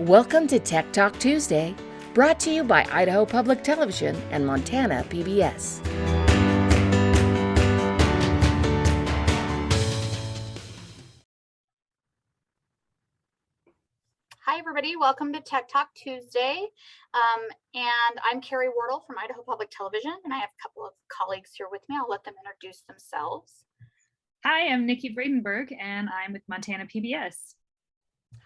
Welcome to Tech Talk Tuesday, brought to you by Idaho Public Television and Montana PBS. Hi, everybody. Welcome to Tech Talk Tuesday. And I'm Carrie Wardle from Idaho Public Television, and I have a couple of colleagues here with me. I'll let them introduce themselves. Hi, I'm Nikki Bradenberg, and I'm with Montana PBS.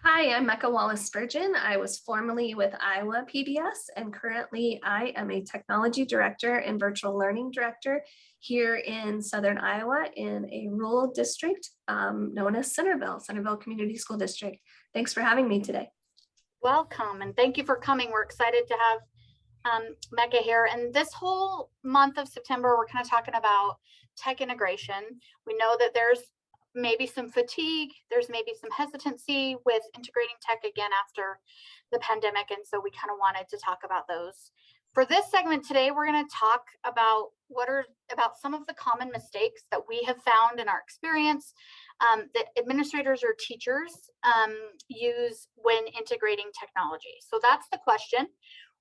Hi, I'm Mecca Wallace-Spurgeon. I was formerly with Iowa PBS, and currently I am a technology director and virtual learning director here in Southern Iowa in a rural district known as Centerville Community School District. Thanks for having me today. Welcome, and thank you for coming. We're excited to have Mecca here. And this whole month of September, we're kind of talking about tech integration. We know that there's maybe some fatigue, there's maybe some hesitancy with integrating tech again after the pandemic, and so we kind of wanted to talk about those. For this segment today, we're going to talk about some of the common mistakes that we have found in our experience that administrators or teachers use when integrating technology. So that's the question.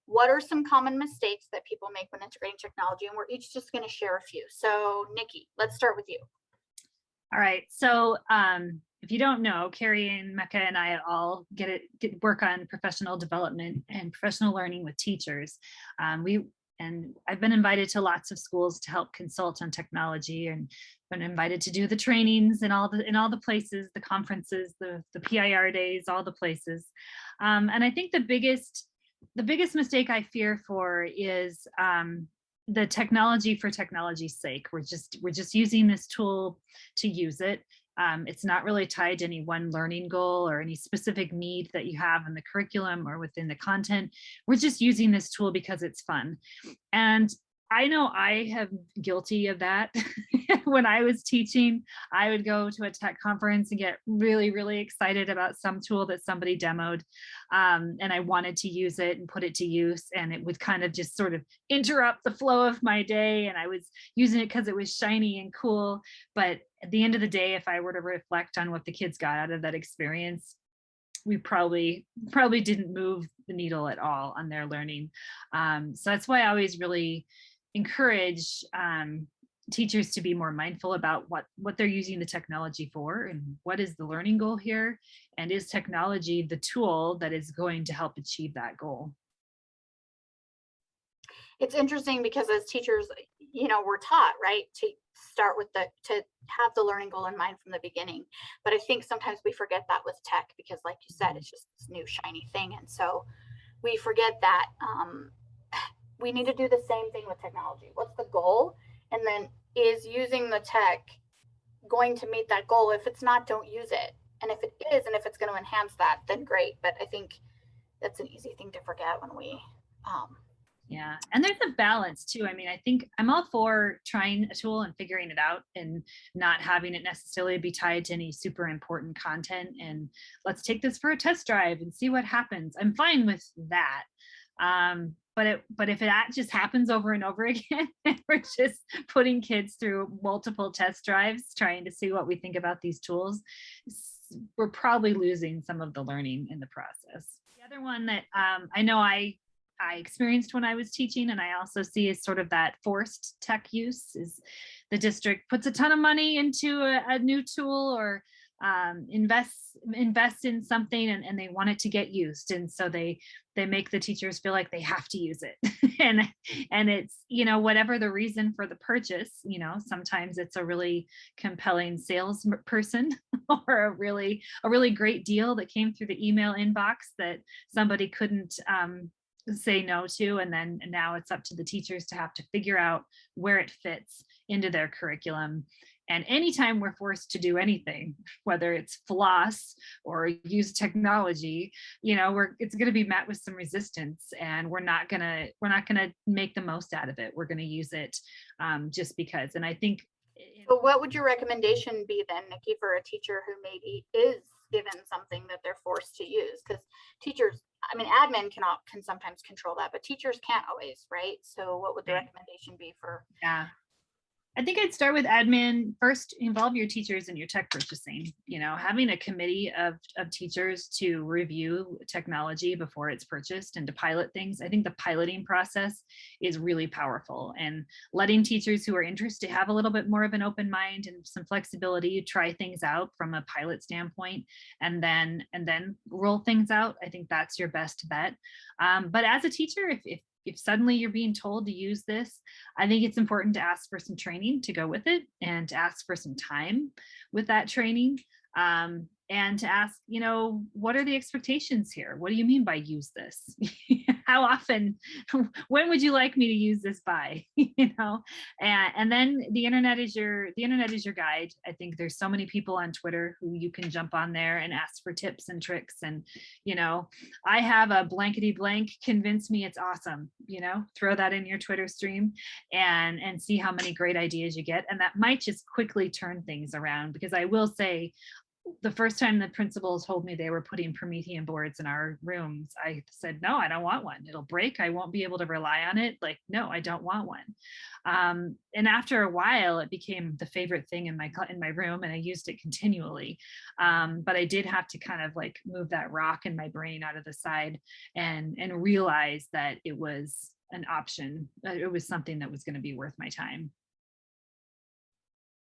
What are some common mistakes that people make when integrating technology? And we're each just going to share a few. So Nikki, let's start with you. All right. So if you don't know, Carrie and Mecca and I all work on professional development and professional learning with teachers. And I've been invited to lots of schools to help consult on technology, and been invited to do the trainings in all the places, the conferences, the PIR days, all the places. And I think the biggest mistake I fear for is the technology for technology's sake. We're just using this tool to use it. It's not really tied to any one learning goal or any specific need that you have in the curriculum or within the content. We're just using this tool because it's fun. And I know I am guilty of that. When I was teaching, I would go to a tech conference and get really, really excited about some tool that somebody demoed. And I wanted to use it and put it to use. And it would kind of just sort of interrupt the flow of my day. And I was using it because it was shiny and cool. But at the end of the day, if I were to reflect on what the kids got out of that experience, we probably didn't move the needle at all on their learning. So that's why I always really encourage teachers to be more mindful about what they're using the technology for, and what is the learning goal here, and is technology the tool that is going to help achieve that goal. It's interesting because as teachers, we're taught, right, to start with to have the learning goal in mind from the beginning. But I think sometimes we forget that with tech, because like you said, it's just this new shiny thing. And so we forget that we need to do the same thing with technology. What's the goal? And then, is using the tech going to meet that goal? If it's not, don't use it. And if it is, and if it's going to enhance that, then great. But I think that's an easy thing to forget when we yeah, and there's a balance too. I mean, I think I'm all for trying a tool and figuring it out, and not having it necessarily be tied to any super important content. And let's take this for a test drive and see what happens. I'm fine with that. But if it just happens over and over again, and we're just putting kids through multiple test drives trying to see what we think about these tools, we're probably losing some of the learning in the process. The other one that I know I experienced when I was teaching, and I also see is sort of that forced tech use, is the district puts a ton of money into a new tool, or invest in something, and they want it to get used, and so they make the teachers feel like they have to use it. and it's, whatever the reason for the purchase, sometimes it's a really compelling salesperson or a really great deal that came through the email inbox that somebody couldn't say no to, and now it's up to the teachers to have to figure out where it fits into their curriculum. And anytime we're forced to do anything, whether it's floss or use technology, it's going to be met with some resistance, and we're not going to make the most out of it. We're going to use it just because. And I think. So what would your recommendation be then, Nikki, for a teacher who maybe is given something that they're forced to use? Because teachers, admin can sometimes control that, but teachers can't always, right? So what would the recommendation be for? Yeah. I think I'd start with admin. First, involve your teachers in your tech purchasing. Having a committee of teachers to review technology before it's purchased and to pilot things. I think the piloting process is really powerful, and letting teachers who are interested have a little bit more of an open mind and some flexibility to try things out from a pilot standpoint, and then roll things out. I think that's your best bet. But as a teacher, if suddenly you're being told to use this, I think it's important to ask for some training to go with it, and to ask for some time with that training. And to ask, what are the expectations here? What do you mean by use this? How often, when would you like me to use this by? And then the internet is your guide. I think there's so many people on Twitter who you can jump on there and ask for tips and tricks. And, I have a blankety blank, convince me it's awesome, throw that in your Twitter stream and see how many great ideas you get. And that might just quickly turn things around, because I will say, the first time the principals told me they were putting Promethean boards in our rooms, I said, no, I don't want one. It'll break. I won't be able to rely on it. Like, no, I don't want one. And after a while, it became the favorite thing in my room, and I used it continually. But I did have to kind of like move that rock in my brain out of the side and realize that it was an option. It was something that was going to be worth my time.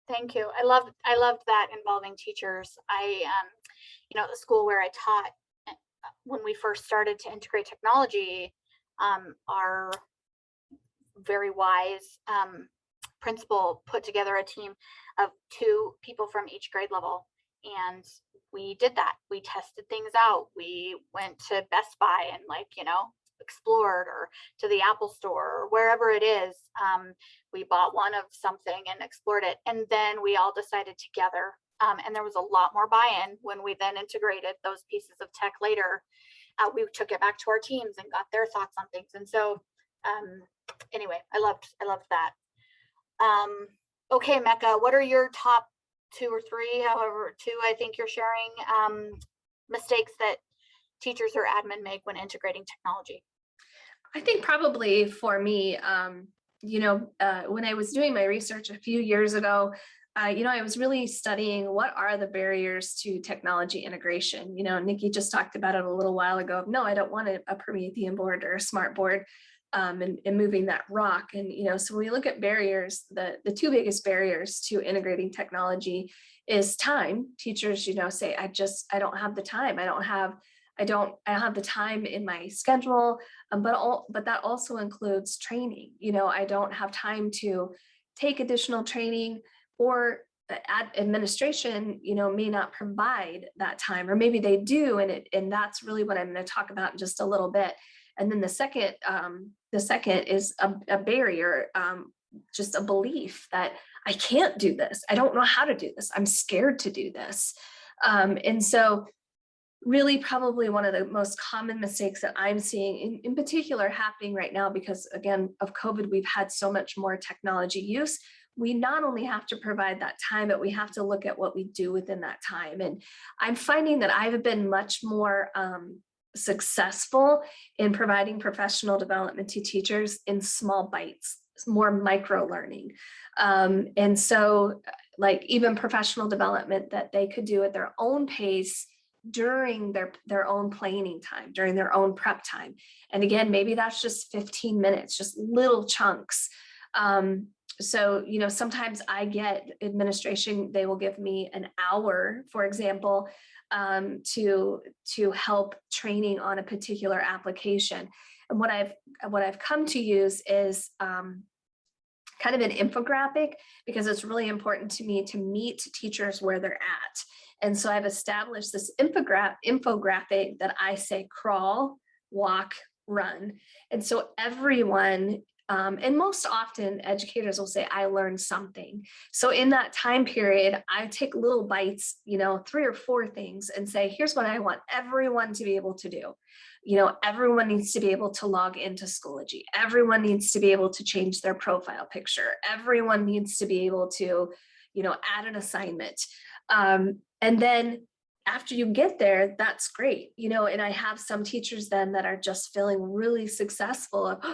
Thank you. I loved that involving teachers. The school where I taught, when we first started to integrate technology, our very wise principal put together a team of 2 people from each grade level. And we did that. We tested things out. We went to Best Buy and explored, or to the Apple store, or wherever it is. We bought one of something and explored it. And then we all decided together. And there was a lot more buy-in when we then integrated those pieces of tech later. We took it back to our teams and got their thoughts on things. And so anyway, I loved that. Okay, Mecca, what are your top 2 or 3, however, 2 I think you're sharing, mistakes that teachers or admin make when integrating technology? I think probably for me, when I was doing my research a few years ago, I was really studying what are the barriers to technology integration. Nikki just talked about it a little while ago. No, I don't want a Promethean board or a smart board, and moving that rock. And, so when we look at barriers, the 2 biggest barriers to integrating technology is time. Teachers, say, I don't have the time. I don't have the time in my schedule, but that also includes training. I don't have time to take additional training, or administration, may not provide that time, or maybe they do. And that's really what I'm going to talk about in just a little bit. And then the second is a barrier, just a belief that I can't do this. I don't know how to do this. I'm scared to do this. And so really probably one of the most common mistakes that I'm seeing in particular happening right now, because again, of COVID, we've had so much more technology use. We not only have to provide that time, but we have to look at what we do within that time. And I'm finding that I've been much more successful in providing professional development to teachers in small bites, more micro learning. And so like even professional development that they could do at their own pace during their own planning time, during their own prep time. And again, maybe that's just 15 minutes, just little chunks. So, sometimes I get administration, they will give me an hour, for example, to help training on a particular application. And what I've come to use is kind of an infographic, because it's really important to me to meet teachers where they're at. And so I've established this infographic that I say crawl, walk, run. And so everyone, and most often educators will say, I learned something. So in that time period, I take little bites, 3 or 4 things, and say, here's what I want everyone to be able to do. Everyone needs to be able to log into Schoology. Everyone needs to be able to change their profile picture. Everyone needs to be able to, add an assignment. And then after you get there, that's great. And I have some teachers then that are just feeling really successful of,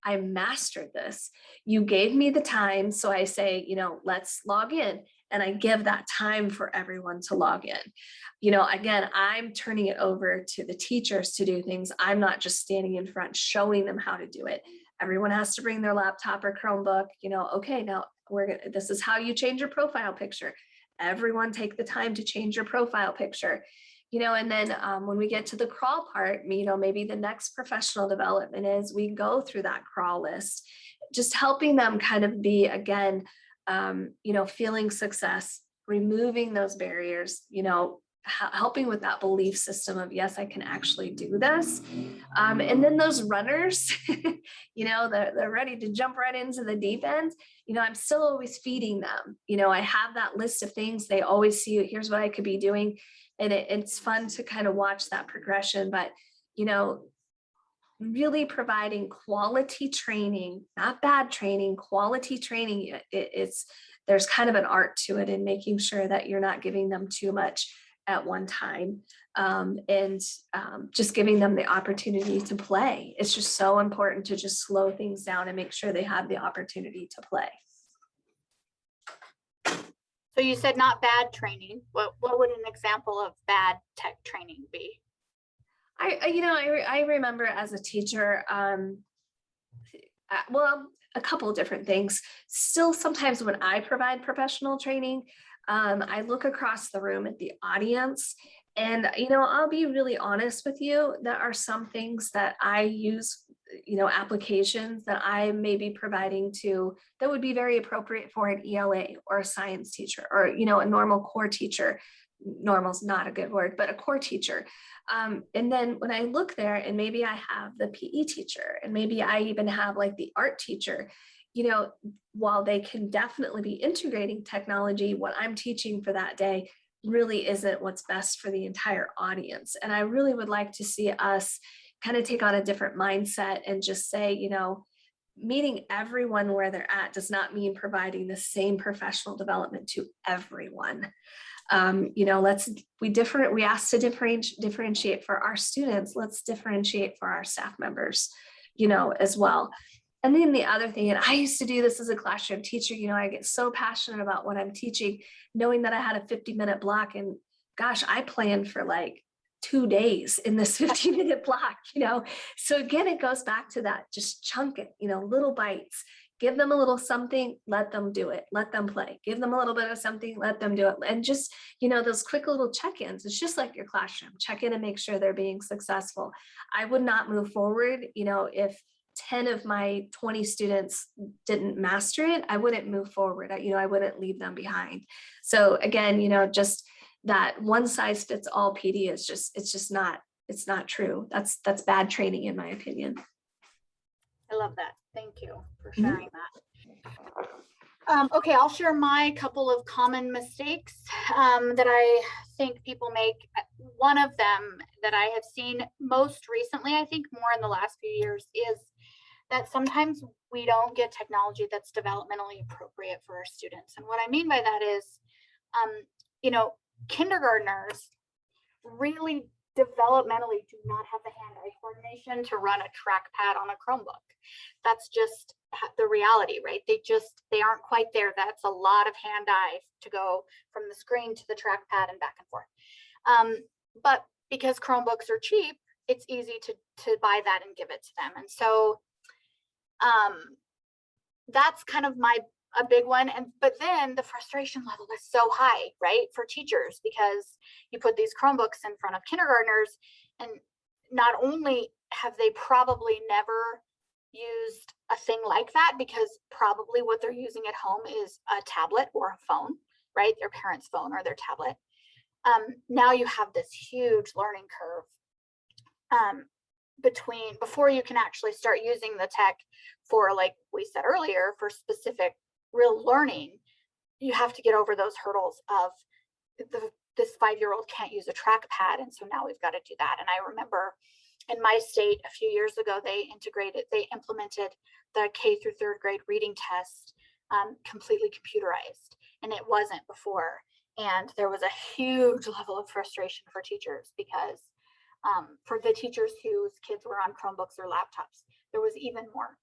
I mastered this. You gave me the time. So I say, let's log in. And I give that time for everyone to log in. Again, I'm turning it over to the teachers to do things. I'm not just standing in front showing them how to do it. Everyone has to bring their laptop or Chromebook. Okay, now this is how you change your profile picture. Everyone take the time to change your profile picture. And then when we get to the crawl part, maybe the next professional development is we go through that crawl list, just helping them kind of be, again, feeling success, removing those barriers, helping with that belief system of, yes, I can actually do this. And then those runners, they're ready to jump right into the deep end. I'm still always feeding them. I have that list of things. They always see, here's what I could be doing. And it's fun to kind of watch that progression, but, really providing quality training, not bad training, quality training. There's kind of an art to it, and making sure that you're not giving them too much at one time, and just giving them the opportunity to play. It's just so important to just slow things down and make sure they have the opportunity to play. So you said not bad training. What would an example of bad tech training be? I remember as a teacher, well, a couple of different things. Still, sometimes when I provide professional training, I look across the room at the audience, and, I'll be really honest with you. There are some things that I use, applications that I may be providing to that would be very appropriate for an ELA or a science teacher, or, a normal core teacher. Normal's not a good word, but a core teacher. And then when I look there, and maybe I have the PE teacher, and maybe I even have like the art teacher, while they can definitely be integrating technology, what I'm teaching for that day really isn't what's best for the entire audience. And I really would like to see us kind of take on a different mindset and just say, meeting everyone where they're at does not mean providing the same professional development to everyone. We ask to differentiate for our students. Let's differentiate for our staff members, as well. And then the other thing, and I used to do this as a classroom teacher, I get so passionate about what I'm teaching, knowing that I had a 50-minute block, and gosh, I planned for like 2 days in this 15-minute block, So again, it goes back to that, just chunk it, little bites. Give them a little something, let them do it, let them play. Give them a little bit of something, let them do it. And just, those quick little check-ins, it's just like your classroom. Check in and make sure they're being successful. I would not move forward, if 10 of my 20 students didn't master it, I wouldn't move forward. I wouldn't leave them behind. So again, just that one size fits all PD is it's not true. That's bad training, in my opinion. I love that. Thank you for sharing that. Okay, I'll share my couple of common mistakes that I think people make. One of them that I have seen most recently, I think more in the last few years, is that sometimes we don't get technology that's developmentally appropriate for our students. And what I mean by that is, kindergartners really developmentally do not have the hand-eye coordination to run a trackpad on a Chromebook. That's just the reality, right? They aren't quite there. That's a lot of hand-eye to go from the screen to the trackpad and back and forth. But because Chromebooks are cheap, it's easy to buy that and give it to them. And so that's kind of a big one. But then the frustration level is so high, right, for teachers, because you put these Chromebooks in front of kindergartners, and not only have they probably never used a thing like that, because probably what they're using at home is a tablet or a phone, right, their parents' phone or their tablet. Now you have this huge learning curve before you can actually start using the tech for, like we said earlier, for specific real learning. You have to get over those hurdles of this 5-year-old can't use a trackpad, and so now we've got to do that. And I remember in my state a few years ago, they implemented the K through 3rd grade reading test completely computerized, and it wasn't before. And there was a huge level of frustration for teachers, because for the teachers whose kids were on Chromebooks or laptops, there was even more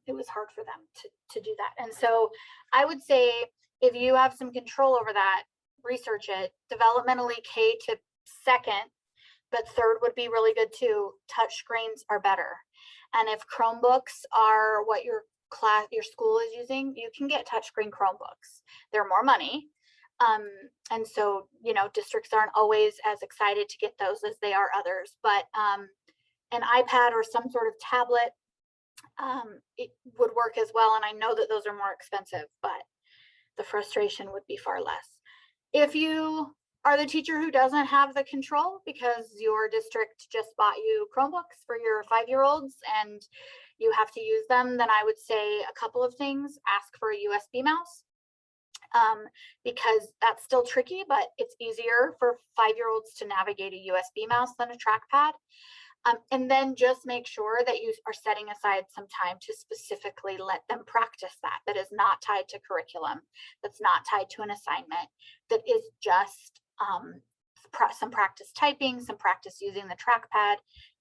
it was hard for them to do that. And so I would say if you have some control over that, research it. Developmentally K to second, but third would be really good too. Touch screens are better. And if Chromebooks are what your school is using, you can get touchscreen Chromebooks. They're more money. And so, you know, districts aren't always as excited to get those as they are others, but an iPad or some sort of tablet, it would work as well. And I know that those are more expensive, but the frustration would be far less. If you are the teacher who doesn't have the control because your district just bought you Chromebooks for your 5-year-olds and you have to use them, then I would say a couple of things. Ask for a USB mouse, because that's still tricky, but it's easier for 5-year-olds to navigate a USB mouse than a trackpad. And then just make sure that you are setting aside some time to specifically let them practice that is not tied to curriculum, that's not tied to an assignment, that is just some practice typing, some practice using the trackpad,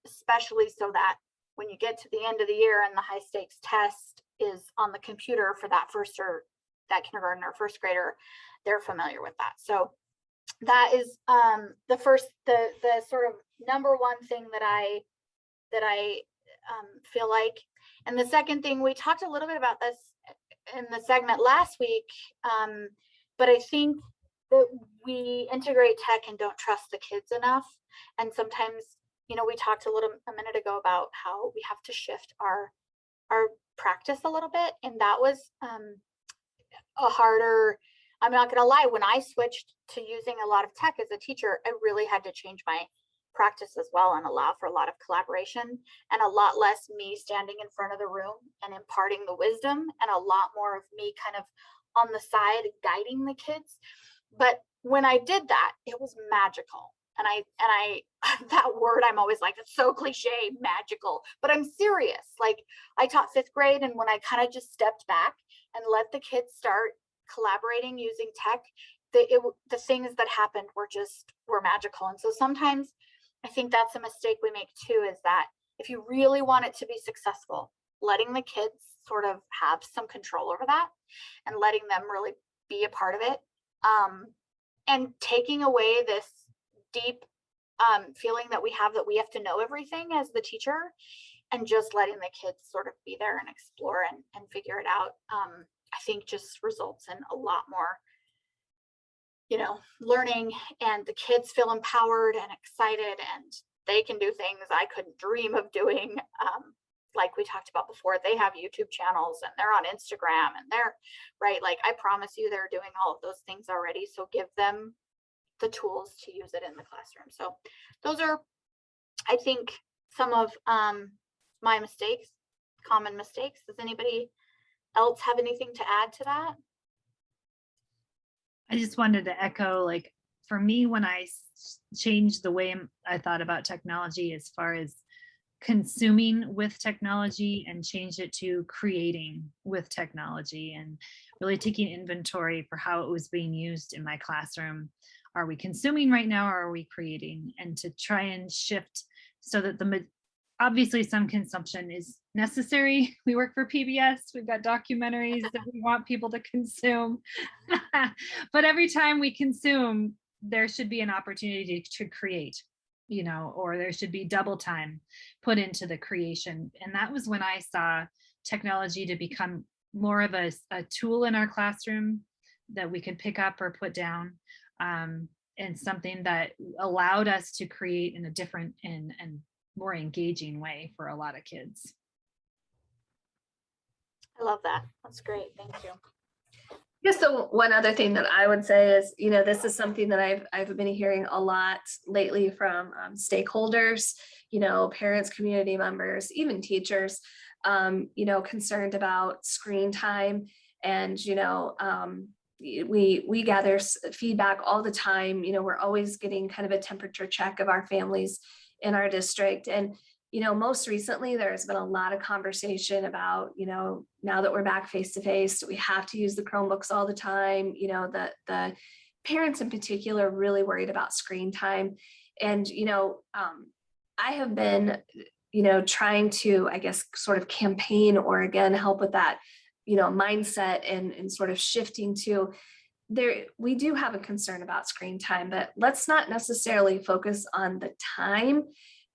especially so that when you get to the end of the year and the high stakes test is on the computer for that first or that kindergarten or first grader, they're familiar with that. So that is the sort of number one thing that I feel like. And the second thing, we talked a little bit about this in the segment last week, but I think that we integrate tech and don't trust the kids enough. And sometimes, you know, we talked a minute ago about how we have to shift our practice a little bit, and that was a harder. I'm not going to lie, when I switched to using a lot of tech as a teacher, I really had to change my practice as well and allow for a lot of collaboration and a lot less me standing in front of the room and imparting the wisdom and a lot more of me kind of on the side guiding the kids. But when I did that, it was magical. And I that word, I'm always like, it's so cliche, magical, but I'm serious. Like, I taught 5th grade, and when I kind of just stepped back and let the kids start collaborating using tech, the things that happened were magical. And so sometimes I think that's a mistake we make too, is that if you really want it to be successful, letting the kids sort of have some control over that and letting them really be a part of it, and taking away this deep feeling that we have to know everything as the teacher, and just letting the kids sort of be there and explore and figure it out, I think just results in a lot more, you know, learning, and the kids feel empowered and excited, and they can do things I couldn't dream of doing. Like we talked about before, they have YouTube channels and they're on Instagram and they're right. Like, I promise you, they're doing all of those things already. So give them the tools to use it in the classroom. So those are, I think, some of my mistakes, common mistakes. Does anybody else have anything to add to that? I just wanted to echo, like, for me, when I changed the way I thought about technology as far as consuming with technology and changed it to creating with technology, and really taking inventory for how it was being used in my classroom. Are we consuming right now, or are we creating? And to try and shift so that obviously some consumption is necessary. We work for PBS, we've got documentaries that we want people to consume. But every time we consume, there should be an opportunity to create, you know, or there should be double time put into the creation. And that was when I saw technology to become more of a tool in our classroom that we could pick up or put down, and something that allowed us to create in a different and more engaging way for a lot of kids. I love that. That's great. Thank you. Yes. So one other thing that I would say is, you know, this is something that I've been hearing a lot lately from stakeholders, you know, parents, community members, even teachers, you know, concerned about screen time. And, you know, we gather feedback all the time. You know, we're always getting kind of a temperature check of our families in our district. And, you know, most recently, there's been a lot of conversation about, you know, now that we're back face to face, we have to use the Chromebooks all the time. You know, the parents in particular are really worried about screen time. And, you know, I have been trying to, I guess, sort of campaign or again, help with that, mindset and sort of shifting to there, we do have a concern about screen time, but let's not necessarily focus on the time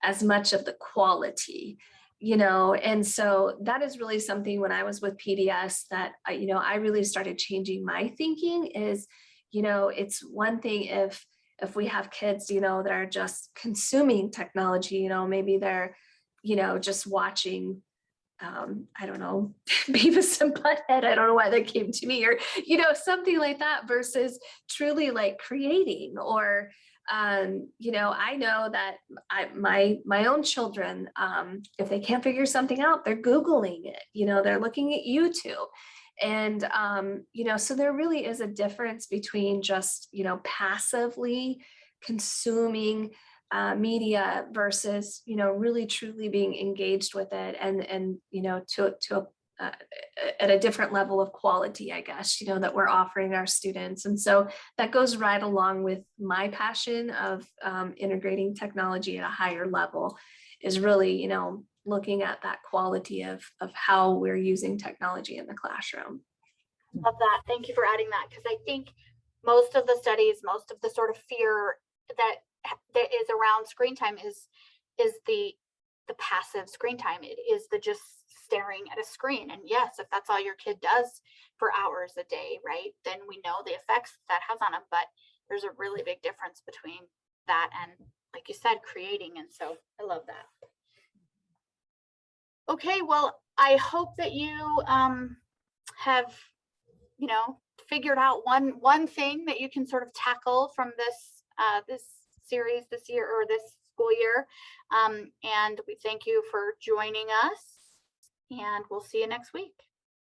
as much of the quality, and so that is really something when I was with PBS that, I really started changing my thinking is, it's one thing if we have kids, that are just consuming technology, maybe they're, just watching I don't know, Beavis and Butthead. I don't know why that came to me, or, something like that versus truly like creating or, I know that my own children, if they can't figure something out, they're Googling it, they're looking at YouTube. And, so there really is a difference between just, passively consuming media versus, really truly being engaged with it and to at a different level of quality, I guess, that we're offering our students. And so that goes right along with my passion of integrating technology at a higher level is really, looking at that quality of how we're using technology in the classroom. Love that. Thank you for adding that, because I think most of the studies, most of the sort of fear that is around screen time is the passive screen time. It is the just staring at a screen. And yes, if that's all your kid does for hours a day, right, then we know the effects that has on them. But there's a really big difference between that and, like you said, creating. And so I love that. Okay, well, I hope that you have figured out one thing that you can sort of tackle from this series this year or this school year. And we thank you for joining us, and we'll see you next week.